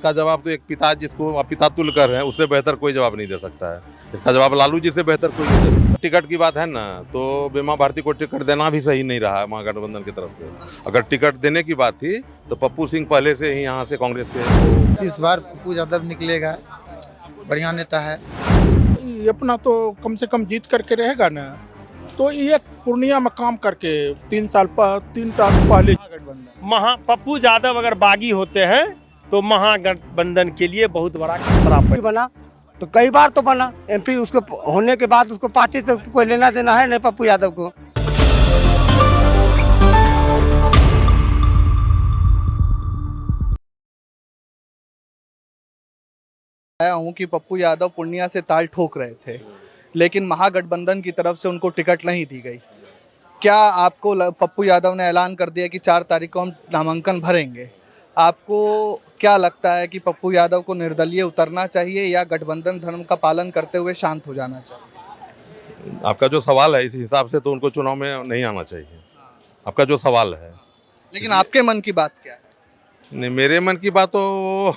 इसका जवाब तो एक पिता जिसको आप पिता तुल्य कर रहे हैं उससे बेहतर कोई जवाब नहीं दे सकता है। इसका जवाब लालू जी से बेहतर कोई नहीं दे सकता। टिकट की बात है ना, तो बीमा भारती को टिकट देना भी सही नहीं रहा है महागठबंधन की तरफ से। अगर टिकट देने की बात थी तो पप्पू सिंह पहले से ही यहाँ से कांग्रेस के। इस बार पप्पू यादव निकलेगा, बढ़िया नेता है। ये अपना तो कम से कम जीत करके रहेगा ना, तो ये पूर्णिया में काम करके 3 साल पहले पप्पू यादव अगर बागी होते हैं तो महागठबंधन के लिए बहुत बड़ा खतरा बना। तो कई बार तो बना एमपी, उसको होने के बाद उसको पार्टी से कोई लेना देना है नहीं पप्पू यादव को। आया हूँ कि पप्पू यादव पूर्णिया से ताल ठोक रहे थे, लेकिन महागठबंधन की तरफ से उनको टिकट नहीं दी गई। क्या आपको पप्पू यादव ने ऐलान कर दिया कि 4 तारीख को हम नामांकन भरेंगे, आपको क्या लगता है कि पप्पू यादव को निर्दलीय उतरना चाहिए या गठबंधन धर्म का पालन करते हुए शांत हो जाना चाहिए? आपका जो सवाल है इस हिसाब से तो उनको चुनाव में नहीं आना चाहिए, आपका जो सवाल है। लेकिन आपके मन की बात क्या है? नहीं, मेरे मन की बात तो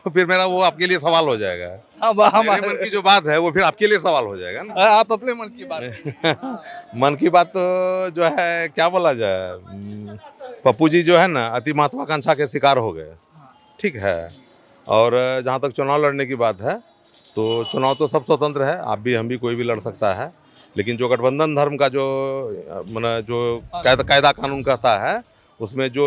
फिर मेरा वो आपके लिए सवाल हो जाएगा। मेरे मन की जो बात है वो फिर आपके लिए सवाल हो जाएगा ना। आप अपने मन की बात मन की बात तो जो है क्या बोला जाए, पप्पू जी जो है ना अति महत्वाकांक्षा के शिकार हो गए, ठीक है। और जहाँ तक चुनाव लड़ने की बात है तो चुनाव तो सब स्वतंत्र है, आप भी हम भी कोई भी लड़ सकता है। लेकिन जो गठबंधन धर्म का जो माने जो कायदा कानून कहता है उसमें जो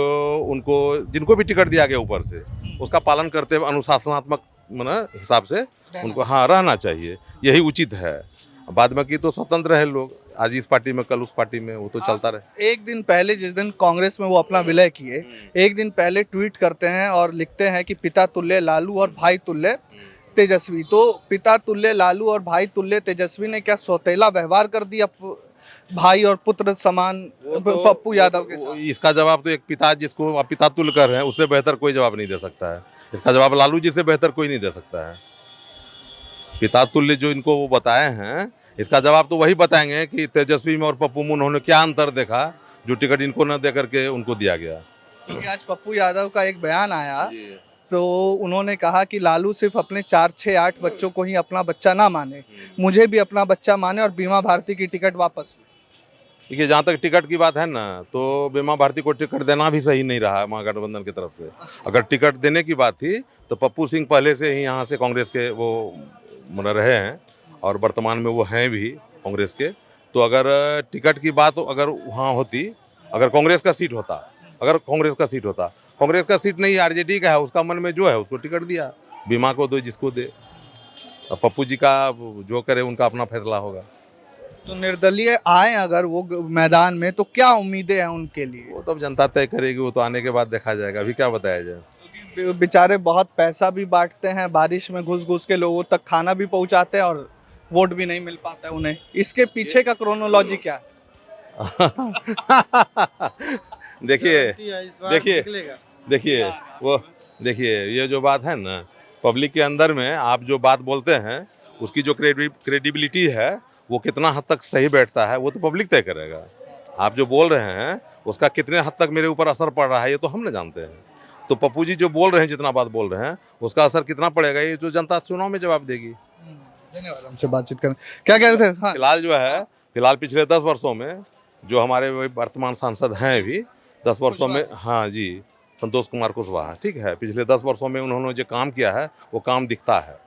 उनको जिनको भी टिकट दिया गया ऊपर से उसका पालन करते हुए अनुशासनात्मक माने हिसाब से उनको रहना चाहिए, यही उचित है। बाद में की तो स्वतंत्र है लोग, आज इस पार्टी में कल उस पार्टी में, वो तो चलता रहे। एक दिन पहले जिस दिन कांग्रेस में वो अपना विलय किए, एक दिन पहले ट्वीट करते हैं और लिखते हैं कि पिता तुल्य लालू और भाई तुल्य तेजस्वी। तो पिता तुल्य लालू और भाई तुल्य तेजस्वी ने क्या सौतेला व्यवहार कर दिया भाई और पुत्र समान पप्पू यादव के साथ? इसका जवाब तो एक पिता जिसको आप पिता तुल्य कर रहे हैं उससे बेहतर कोई जवाब नहीं दे सकता है। इसका जवाब लालू जी से बेहतर कोई नहीं दे सकता है। पिता तुल्य जो इनको वो बताए हैं, इसका जवाब तो वही बताएंगे कि तेजस्वी में और पप्पू में उन्होंने क्या अंतर देखा जो टिकट इनको न दे करके उनको दिया गया। क्योंकि आज पप्पू यादव का एक बयान आया तो उन्होंने कहा कि लालू सिर्फ अपने 4, 6, 8 बच्चों को ही अपना बच्चा ना माने, मुझे भी अपना बच्चा माने और बीमा भारती की टिकट वापस ले। देखिए, जहाँ तक टिकट की बात है ना, तो बीमा भारती को टिकट देना भी सही नहीं रहा महागठबंधन की तरफ से। अगर टिकट देने की बात थी तो पप्पू सिंह पहले से ही यहाँ से कांग्रेस के वो रहे हैं और वर्तमान में वो हैं भी कांग्रेस के। तो अगर टिकट की बात अगर वहाँ होती, अगर कांग्रेस का सीट होता, कांग्रेस का सीट नहीं आरजेडी का है, उसका मन में जो है उसको टिकट दिया, बीमा को दो जिसको दे। अब पप्पू जी का जो करे उनका अपना फैसला होगा। तो निर्दलीय आए अगर वो मैदान में तो क्या उम्मीदें हैं उनके लिए? वो तो अब जनता तय करेगी, वो तो आने के बाद देखा जाएगा, अभी क्या बताया जाए। बेचारे बहुत पैसा भी बांटते हैं, बारिश में घुस घुस के लोगों तक खाना भी पहुंचाते हैं और वोट भी नहीं मिल पाता है उन्हें। इसके पीछे का क्रोनोलॉजी क्या है? देखिए ये जो बात है ना, पब्लिक के अंदर में आप जो बात बोलते हैं उसकी जो क्रेडिबिलिटी है वो कितना हद तक सही बैठता है वो तो पब्लिक तय करेगा। आप जो बोल रहे हैं उसका कितने हद तक मेरे ऊपर असर पड़ रहा है ये तो हम न जानते हैं। तो पप्पू जी जो बोल रहे हैं, जितना बात बोल रहे हैं, उसका असर कितना पड़ेगा ये जो जनता चुनाव में जवाब देगी। धन्यवाद हमसे बातचीत करने। क्या कह रहे थे? हाँ। फिलहाल पिछले 10 वर्षों में जो हमारे वर्तमान सांसद हैं भी 10 वर्षों में, हाँ जी, संतोष कुमार कुशवाहा, ठीक है, पिछले 10 वर्षों में उन्होंने जो काम किया है वो काम दिखता है।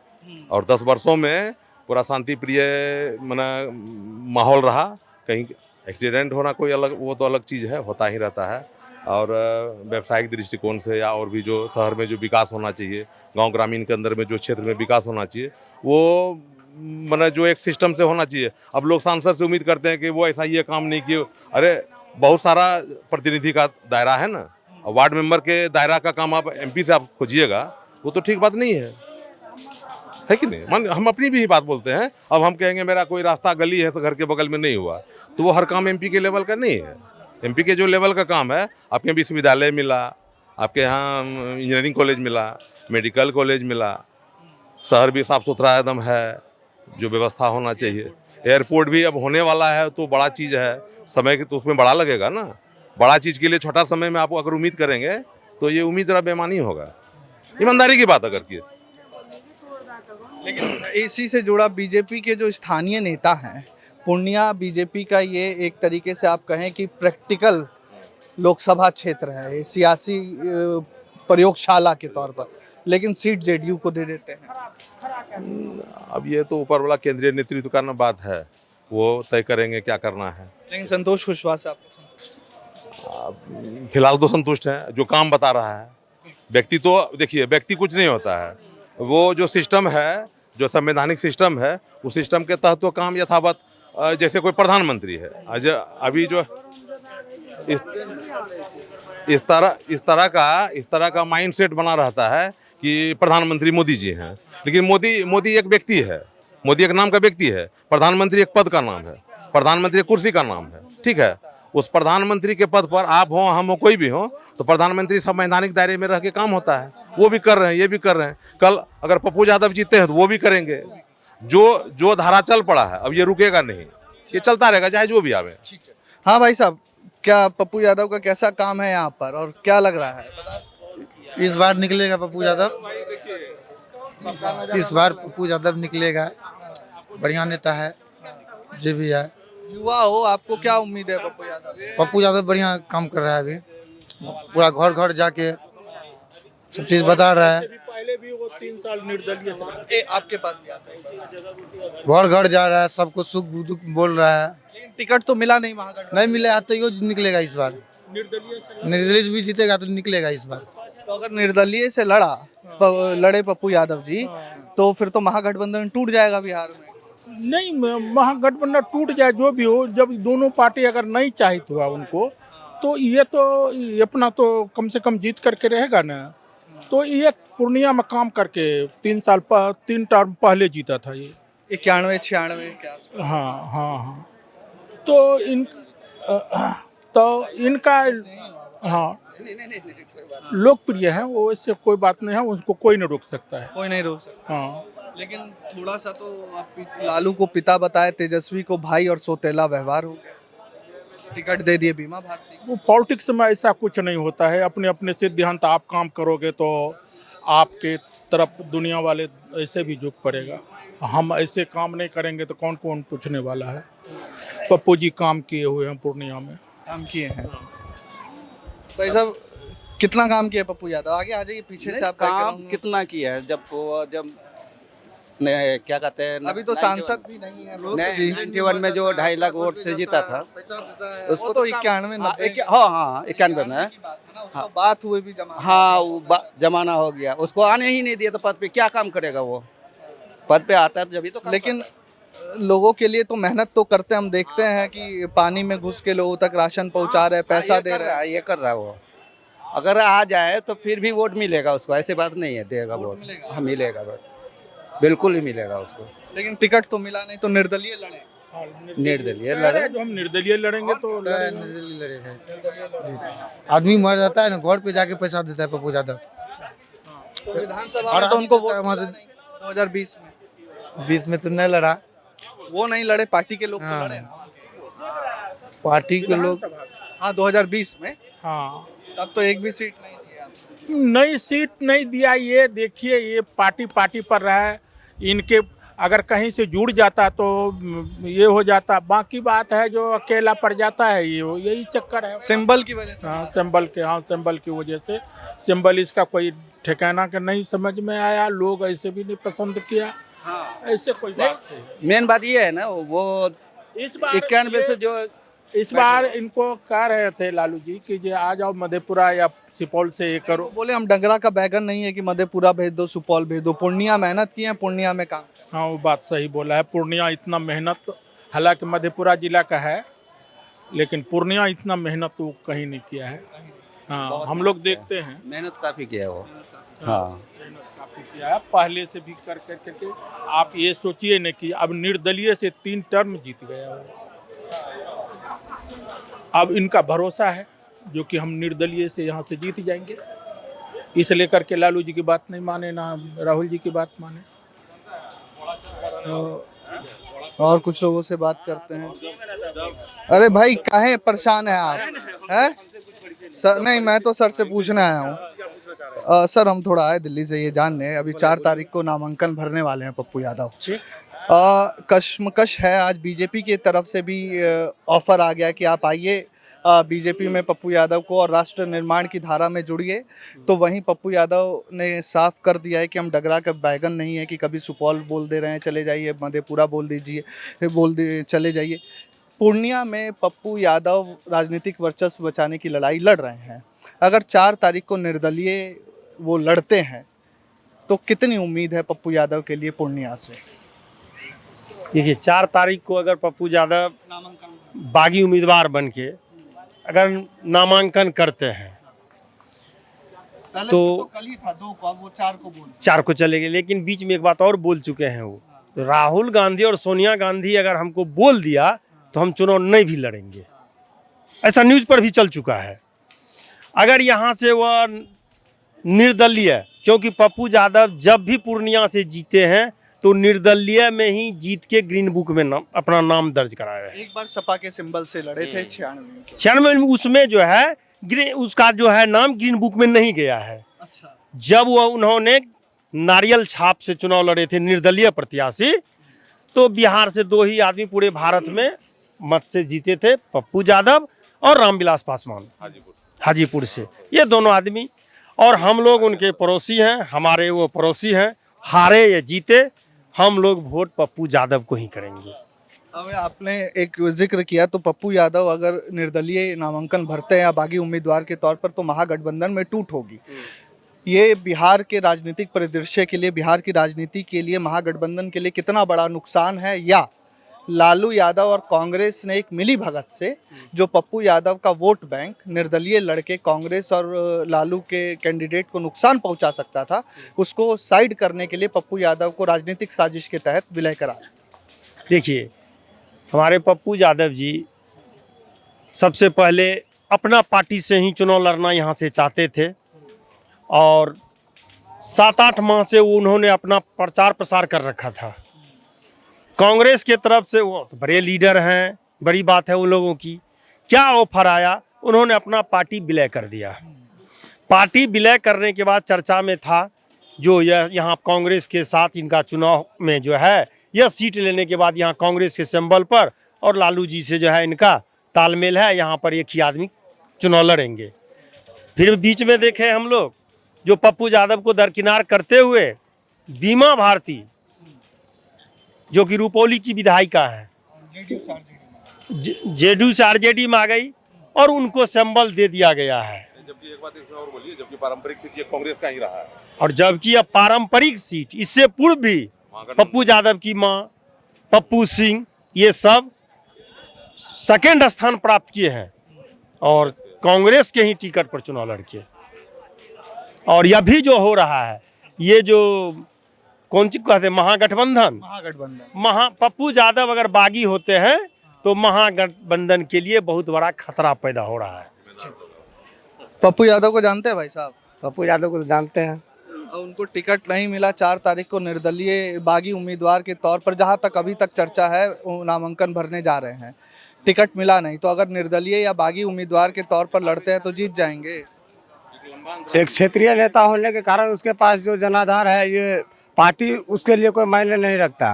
और 10 वर्षों में पूरा शांति प्रिय माहौल रहा। कहीं एक्सीडेंट होना कोई अलग, वो तो अलग चीज़ है, होता ही रहता है। और व्यावसायिक दृष्टिकोण से या और भी जो शहर में जो विकास होना चाहिए, गांव ग्रामीण के अंदर में जो क्षेत्र में विकास होना चाहिए, वो जो एक सिस्टम से होना चाहिए। अब लोग सांसद से उम्मीद करते हैं कि वो ऐसा ये काम नहीं किए। अरे बहुत सारा प्रतिनिधि का दायरा है ना, वार्ड मेंबर के दायरा का काम आप एमपी से आप खोजिएगा, वो तो ठीक बात नहीं है कि नहीं? हम अपनी भी बात बोलते हैं। अब हम कहेंगे मेरा कोई रास्ता गली है घर के बगल में नहीं हुआ, तो वो हर काम एमपी के लेवल का नहीं है। एमपी के जो लेवल का काम है, आपके यहाँ विश्वविद्यालय मिला, आपके यहाँ इंजीनियरिंग कॉलेज मिला, मेडिकल कॉलेज मिला, शहर भी साफ सुथरा एकदम है, जो व्यवस्था होना चाहिए। एयरपोर्ट भी अब होने वाला है, तो बड़ा चीज़ है, समय तो उसमें बड़ा लगेगा ना। बड़ा चीज़ के लिए छोटा समय में आप अगर उम्मीद करेंगे तो ये उम्मीद जरा बेमानी होगा। ईमानदारी की बात अगर की लेकिन इसी से जुड़ा बीजेपी के जो स्थानीय नेता हैं, पूर्णिया बीजेपी का ये एक तरीके से आप कहें कि प्रैक्टिकल लोकसभा क्षेत्र है, सियासी प्रयोगशाला के तौर पर, लेकिन सीट जेडीयू को दे देते हैं। अब ये तो ऊपर वाला केंद्रीय नेतृत्व का ना बात है, वो तय करेंगे क्या करना है। लेकिन संतोष कुशवाहा से आपको संतुष्ट? फिलहाल तो संतुष्ट हैं, जो काम बता रहा है। व्यक्ति तो देखिए, व्यक्ति कुछ नहीं होता है, वो जो सिस्टम है, जो संवैधानिक सिस्टम है, उस सिस्टम के तहत तो काम यथावत, जैसे कोई प्रधानमंत्री है अभी जो इस तरह का माइंडसेट बना रहता है कि प्रधानमंत्री मोदी जी हैं, लेकिन मोदी एक व्यक्ति है, मोदी एक नाम का व्यक्ति है, प्रधानमंत्री एक पद का नाम है, प्रधानमंत्री एक कुर्सी का नाम है, ठीक है। उस प्रधानमंत्री के पद पर आप हो, हम हो, कोई भी हो, तो प्रधानमंत्री संवैधानिक दायरे में रह के काम होता है। वो भी कर रहे हैं, ये भी कर रहे हैं। कल अगर पप्पू यादव जीते हैं तो वो भी करेंगे। जो धारा चल पड़ा है, अब ये रुकेगा नहीं, ये चलता रहेगा चाहे जो भी आवे। हाँ भाई साहब, क्या पप्पू यादव का कैसा काम है यहाँ पर और क्या लग रहा है? इस बार निकलेगा पप्पू यादव, इस बार पप्पू यादव निकलेगा। बढ़िया नेता है, जो भी है। युवा हो, आपको क्या उम्मीद है पप्पू यादव से? पप्पू यादव बढ़िया काम कर रहा है, अभी पूरा घर घर जाके सब चीज बता रहा है। पहले भी वो 3 साल निर्दलीय से आपके पास भी आता है? घर घर जा रहा है, सबको सुख दुख बोल रहा है। लेकिन टिकट तो मिला नहीं महागठबंधन। नहीं मिले तो यो निकलेगा इस बार। निर्दलीय से भी जीतेगा तो निकलेगा इस बार। तो अगर निर्दलीय से लड़े पप्पू यादव जी, तो फिर तो महागठबंधन टूट जाएगा बिहार में। नहीं, महागठबंधन टूट जाए जो भी हो, जब दोनों पार्टी अगर नहीं चाहित हुआ उनको, तो ये अपना तो कम से कम जीत करके रहेगा ना। तो ये पूर्णिया में काम करके 3 टर्म पहले जीता था ये, 91-96 क्या? हाँ। तो इनका हाँ लोकप्रिय है वो, इससे कोई बात नहीं है, उसको कोई नहीं रोक सकता है। कोई नहीं रोक सकता। हाँ, लेकिन थोड़ा सा तो आप लालू को पिता बताए, तेजस्वी को भाई, और सौतेला व्यवहार हो गया। टिकट दे दिए बीमा भारती को। वो पॉलिटिक्स में ऐसा कुछ नहीं होता है। अपने अपने सिद्धांत आप काम करोगे तो आपके तरफ दुनिया वाले ऐसे भी झुक पड़ेगा। हम ऐसे काम नहीं करेंगे तो कौन कौन पूछने वाला है। पप्पू जी काम किए हुए हैं, पूर्णिया में काम किए हैं। भाई साहब, कितना काम किया पप्पू यादव? आगे आ जाइए, पीछे से आप काम कितना किया है? जब क्या कहते हैं, अभी तो सांसद भी नहीं है। 91 में जो 2.5 लाख वोट से जीता था, उसको तो 91-90 हाँ 91 में उसको बात हुए भी जमा। हाँ, वो जमाना हो गया, उसको आने ही नहीं दिया तो पद पे क्या काम करेगा वो? पद पे आता है तो जब तो। लेकिन लोगों के लिए तो मेहनत तो करते हैं, हम देखते हैं कि पानी में घुस के लोगों तक राशन पहुंचा रहे हैं, पैसा दे रहे हैं। ये कर रहा है वो। अगर आ जाए तो फिर भी वोट मिलेगा उसको, ऐसी बात नहीं है, देगा वोट। हाँ, मिलेगा वोट, बिल्कुल ही मिलेगा उसको। लेकिन टिकट तो मिला नहीं, तो निर्दलीय लड़े। निर्दलीय लड़े, जो हम निर्दलीय लड़ेंगे तो आदमी मर जाता है ना, घर पे जाके पैसा देता है पप्पू यादव। तो विधानसभा में तो उनको वोट वहाँ से 2020 में 20 में तो नहीं लड़ा, वो नहीं लड़े, पार्टी के लोग तो लड़े। पार्टी के लोग। हाँ, 2020 में। हाँ, तब तो एक भी सीट नहीं दिया। नई सीट नहीं दिया। ये देखिए, ये पार्टी पर रहा है। इनके अगर कहीं से जुड़ जाता तो ये हो जाता। बाकी बात है जो अकेला पड़ जाता है, ये यही चक्कर है। सिंबल की वजह से। हाँ, सिंबल की वजह से। सिंबल इसका कोई ठिकाना के नहीं समझ में आया, लोग ऐसे भी नहीं पसंद किया। हाँ, ऐसे कोई बात नहीं। मेन बात ये है ना, वो इस बार 91 से जो इस बार इनको कह रहे थे लालू जी कि जे आ जाओ मधेपुरा या सुपौल से ये करो। बोले हम डगरा का बैगन नहीं है कि मधेपुरा भेज दो, सुपौल भेज दो। पूर्णिया मेहनत की है, पूर्णिया में काम। हाँ, वो बात सही बोला है। पूर्णिया इतना मेहनत, हालांकि मधेपुरा जिला का है, लेकिन पूर्णिया इतना मेहनत तो कहीं नहीं किया है। हाँ, हम लोग देखते हैं, मेहनत काफी किया वो। हाँ, मेहनत काफी किया है, पहले से भी कर करके। आप ये सोचिए न कि अब निर्दलीय से 3 टर्म जीत गया वो। अब इनका भरोसा है जो कि हम निर्दलीय से यहाँ से जीत जाएंगे, इस लेकर के लालू जी की बात नहीं माने, ना राहुल जी की बात माने। और कुछ लोगों से बात करते हैं। अरे भाई, काहे परेशान है आप? हैं सर? नहीं, मैं तो सर से पूछने आया हूँ। सर हम थोड़ा आए दिल्ली से ये जानने, अभी 4 तारीख को नामांकन भरने वाले हैं पप्पू यादव। कश्मकश है, आज बीजेपी की तरफ से भी ऑफर आ गया कि आप आइए बीजेपी में पप्पू यादव को और राष्ट्र निर्माण की धारा में जुड़िए। तो वहीं पप्पू यादव ने साफ कर दिया है कि हम डगरा का बैगन नहीं है कि कभी सुपौल बोल दे रहे हैं चले जाइए, मधेपुरा बोल दीजिए चले जाइए। पूर्णिया में पप्पू यादव राजनीतिक वर्चस्व बचाने की लड़ाई लड़ रहे हैं। अगर 4 तारीख को निर्दलीय वो लड़ते हैं तो कितनी उम्मीद है पप्पू यादव के लिए पूर्णिया से? देखिए 4 तारीख को अगर पप्पू यादव बागी उम्मीदवार बन के अगर नामांकन करते हैं पहले तो कल ही था 2 को, अब वो 4 को बोल 4 को चलेंगे। लेकिन बीच में एक बात और बोल चुके हैं वो, राहुल गांधी और सोनिया गांधी अगर हमको बोल दिया तो हम चुनाव नहीं भी लड़ेंगे, ऐसा न्यूज़ पर भी चल चुका है। अगर यहाँ से वह निर्दलीय, क्योंकि पप्पू यादव जब भी पूर्णिया से जीते हैं तो निर्दलीय में ही जीत के ग्रीन बुक में अपना नाम दर्ज कराया है। एक बार सपा के सिंबल से लड़े थे 96 96 में, उसमें जो है उसका जो है नाम ग्रीन बुक में नहीं गया है। अच्छा, जब वह उन्होंने नारियल छाप से चुनाव लड़े थे निर्दलीय प्रत्याशी, तो बिहार से 2 ही आदमी पूरे भारत में मत से जीते थे, पप्पू यादव और रामविलास पासवान हाजीपुर से, ये दोनों आदमी। और हम लोग उनके पड़ोसी हैं, हमारे वो पड़ोसी हैं, हारे या जीते हम लोग वोट पप्पू यादव को ही करेंगे। अब आपने एक जिक्र किया तो पप्पू यादव अगर निर्दलीय नामांकन भरते हैं या बागी उम्मीदवार के तौर पर तो महागठबंधन में टूट होगी। ये बिहार के राजनीतिक परिदृश्य के लिए, बिहार की राजनीति के लिए, महागठबंधन के लिए कितना बड़ा नुकसान है, या लालू यादव और कांग्रेस ने एक मिली भगत से जो पप्पू यादव का वोट बैंक निर्दलीय लड़के कांग्रेस और लालू के कैंडिडेट को नुकसान पहुंचा सकता था, उसको साइड करने के लिए पप्पू यादव को राजनीतिक साजिश के तहत विलय करा। देखिए हमारे पप्पू यादव जी सबसे पहले अपना पार्टी से ही चुनाव लड़ना यहाँ से चाहते थे और 7-8 माह से उन्होंने अपना प्रचार प्रसार कर रखा था। कांग्रेस के तरफ से वो तो बड़े लीडर हैं, बड़ी बात है उन लोगों की, क्या ऑफर आया, उन्होंने अपना पार्टी विलय कर दिया। पार्टी विलय करने के बाद चर्चा में था जो यहाँ कांग्रेस के साथ इनका चुनाव में जो है यह सीट लेने के बाद यहाँ कांग्रेस के सिंबल पर और लालू जी से जो है इनका तालमेल है, यहाँ पर एक ही आदमी चुनाव लड़ेंगे। फिर बीच में देखे हम लोग जो पप्पू यादव को दरकिनार करते हुए बीमा भारती जो कि रुपौली की विधायिका है, जेडीयू से आरजेडी में आ गई और उनको सिंबल दे दिया गया है। जबकि एक बात इसमें और बोलिए, जबकि पारंपरिक सीट ये कांग्रेस का ही रहा है और जबकि अब पारंपरिक सीट इससे पूर्व भी पप्पू यादव की मां पप्पू सिंह ये सब सेकेंड स्थान प्राप्त किए हैं और कांग्रेस के ही टिकट पर चुनाव लड़के। और यह भी जो हो रहा है, ये जो कौन सी कहते हैं महागठबंधन, पप्पू यादव अगर बागी होते हैं तो महागठबंधन के लिए बहुत बड़ा खतरा पैदा हो रहा है। पप्पू यादव को जानते हैं भाई साहब? पप्पू यादव को तो जानते हैं। उनको टिकट नहीं मिला, 4 तारीख को निर्दलीय बागी उम्मीदवार के तौर पर जहां तक अभी तक चर्चा है वो नामांकन भरने जा रहे हैं, टिकट मिला नहीं, तो अगर निर्दलीय या बागी उम्मीदवार के तौर पर लड़ते हैं तो जीत जाएंगे। एक क्षेत्रीय नेता होने के कारण उसके पास जो जनाधार है, ये पार्टी उसके लिए कोई मायने नहीं रखता।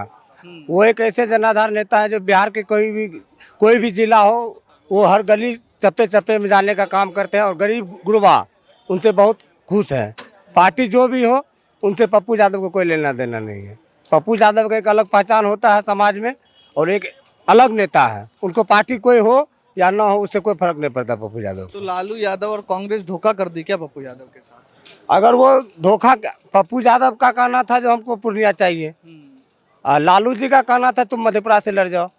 वो एक ऐसे जनाधार नेता है जो बिहार के कोई भी जिला हो, वो हर गली चप्पे चप्पे में जाने का काम करते हैं और गरीब गुरबा उनसे बहुत खुश है। पार्टी जो भी हो उनसे पप्पू यादव को कोई लेना देना नहीं है। पप्पू यादव का एक अलग पहचान होता है समाज में और एक अलग नेता है। उनको पार्टी कोई हो या ना हो उससे कोई फर्क नहीं पड़ता पप्पू यादव। तो लालू यादव और कांग्रेस धोखा कर दी क्या पप्पू यादव के साथ? अगर वो धोखा, पप्पू यादव का कहना था जो हमको पूर्णिया चाहिए, लालू जी का कहना था तुम मधेपुरा से लड़ जाओ।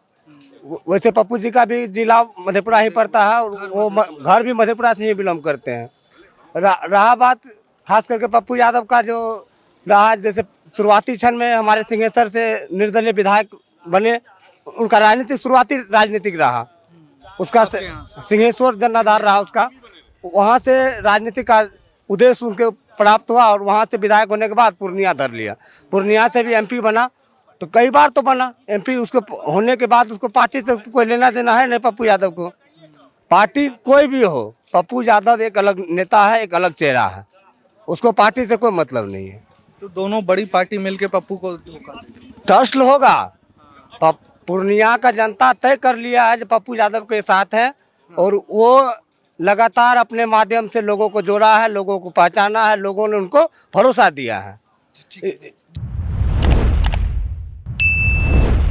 वैसे पप्पू जी का भी जिला मधेपुरा ही पड़ता है और वो घर भी मधेपुरा से ही बिलोंग करते हैं। रहा बात खास करके पप्पू यादव का जो रहा, जैसे शुरुआती क्षण में हमारे सिंहेश्वर से निर्दलीय विधायक बने, उनका शुरुआती राजनीतिक रहा, उसका सिंहेश्वर जनाधार रहा उसका, वहाँ से राजनीतिक का उद्देश्य उनके प्राप्त हुआ और वहाँ से विधायक होने के बाद पूर्णिया धर लिया। पूर्णिया से भी एमपी बना, तो कई बार तो बना एमपी, उसको होने के बाद उसको पार्टी से कोई लेना देना है नहीं पप्पू यादव को। पार्टी कोई भी हो, पप्पू यादव एक अलग नेता है, एक अलग चेहरा है, उसको पार्टी से कोई मतलब नहीं है। तो दोनों बड़ी पार्टी मिलके पप्पू को धोखा देगी। ट्रस्ट होगा। पूर्णिया का जनता तय कर लिया है जो पप्पू यादव के साथ है, और वो लगातार अपने माध्यम से लोगों को जोड़ा है, लोगों को पहचाना है, लोगों ने उनको भरोसा दिया है।